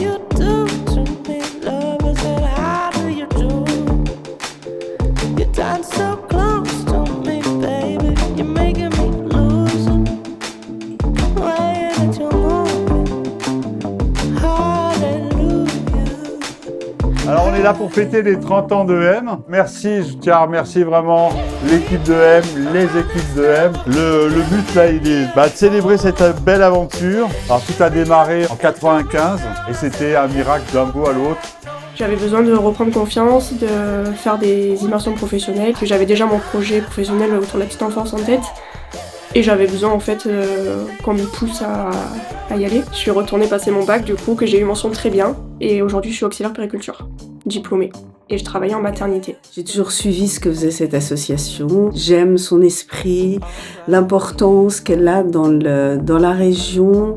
you do to me, love? I said, how do you do? You're done so close to me, baby. You're making me lose it. Way that you're moving, hallelujah. Alors on est là pour fêter les 30 ans de M. Merci, je tiens à remercier vraiment l'équipe de M, les équipes de M. Le but là, il est de célébrer cette belle aventure. Alors tout a démarré en 95 et c'était un miracle d'un bout à l'autre. J'avais besoin de reprendre confiance, de faire des immersions professionnelles. J'avais déjà mon projet professionnel autour de la petite enfance en tête. Et j'avais besoin en fait qu'on me pousse à y aller. Je suis retournée passer mon bac du coup, que j'ai eu mention très bien. Et aujourd'hui je suis auxiliaire périculture, diplômée. Et je travaillais en maternité. J'ai toujours suivi ce que faisait cette association. J'aime son esprit, l'importance qu'elle a dans la région,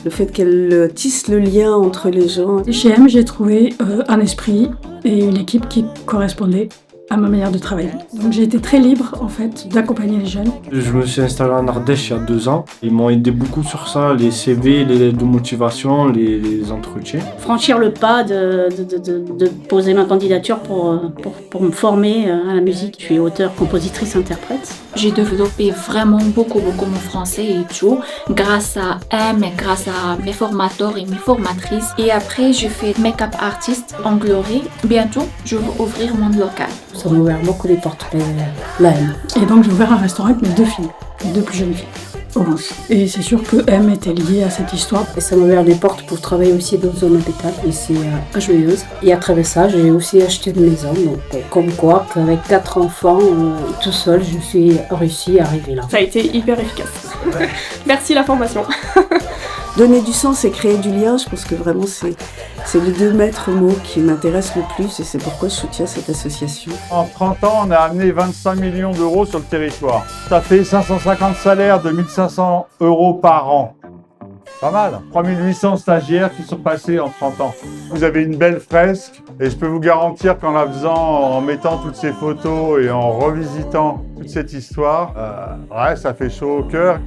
le fait qu'elle tisse le lien entre les gens. Chez M, j'ai trouvé un esprit et une équipe qui correspondaient à ma manière de travailler. Donc j'ai été très libre en fait d'accompagner les jeunes. Je me suis installé en Ardèche il y a 2 ans. Ils m'ont aidé beaucoup sur ça, les CV, les lettres de motivation, les entretiens. Franchir le pas de poser ma candidature pour me former à la musique. Je suis auteure, compositrice, interprète. J'ai développé vraiment beaucoup mon français et tout grâce à M, grâce à mes formateurs et mes formatrices. Et après, je fais make-up artist en Glory. Bientôt, je vais ouvrir mon local. Ça m'a ouvert beaucoup les portes, la M. Et donc j'ai ouvert un restaurant avec mes 2 filles, mes 2 plus jeunes filles. Orange. Et c'est sûr que M était liée à cette histoire. Et ça m'a ouvert les portes pour travailler aussi dans un hôpital, ici à Joyeuse. Et à travers ça, j'ai aussi acheté une maison. Donc, comme quoi, qu'avec 4 enfants, tout seul, je suis réussi à arriver là. Ça a été hyper efficace. Merci la formation. Donner du sens et créer du lien, je pense que vraiment c'est les 2 maîtres mots qui m'intéressent le plus et c'est pourquoi je soutiens cette association. En 30 ans, on a amené 25 millions d'euros sur le territoire. Ça fait 550 salaires de 1500 euros par an. Pas mal. 3800 stagiaires qui sont passés en 30 ans. Vous avez une belle fresque et je peux vous garantir qu'en la faisant, en mettant toutes ces photos et en revisitant toute cette histoire, ouais, ça fait chaud au cœur.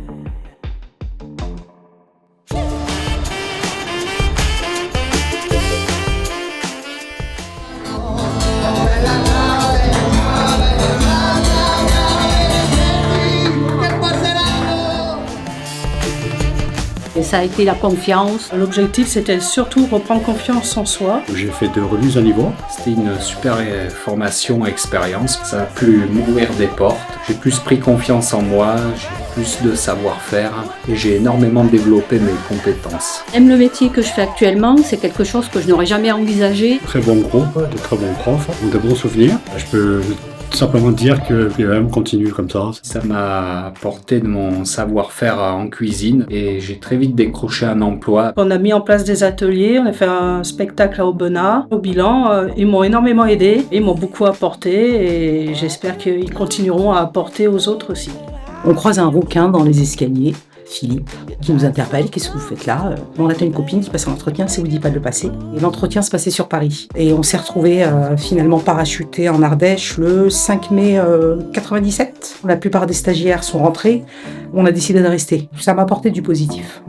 Et ça a été la confiance. L'objectif c'était surtout reprendre confiance en soi. J'ai fait 2 remises à niveau. C'était une super formation, expérience. Ça a pu m'ouvrir des portes. J'ai plus pris confiance en moi, j'ai plus de savoir-faire et j'ai énormément développé mes compétences. Même le métier que je fais actuellement, c'est quelque chose que je n'aurais jamais envisagé. Très bon groupe, de très bons profs, de bons souvenirs. Je peux tout simplement dire que PEM continue comme ça. Ça m'a apporté de mon savoir-faire en cuisine et j'ai très vite décroché un emploi. On a mis en place des ateliers, on a fait un spectacle à Aubenas. Au bilan, ils m'ont énormément aidé, ils m'ont beaucoup apporté et j'espère qu'ils continueront à apporter aux autres aussi. On croise un rouquin dans les escaliers, Philippe, qui nous interpelle. Qu'est-ce que vous faites là? On attend une copine qui passe un entretien, ça vous dit pas de le passer. Et l'entretien se passait sur Paris. Et on s'est retrouvés finalement parachutés en Ardèche le 5 mai 97. La plupart des stagiaires sont rentrés. On a décidé de rester. Ça m'a apporté du positif.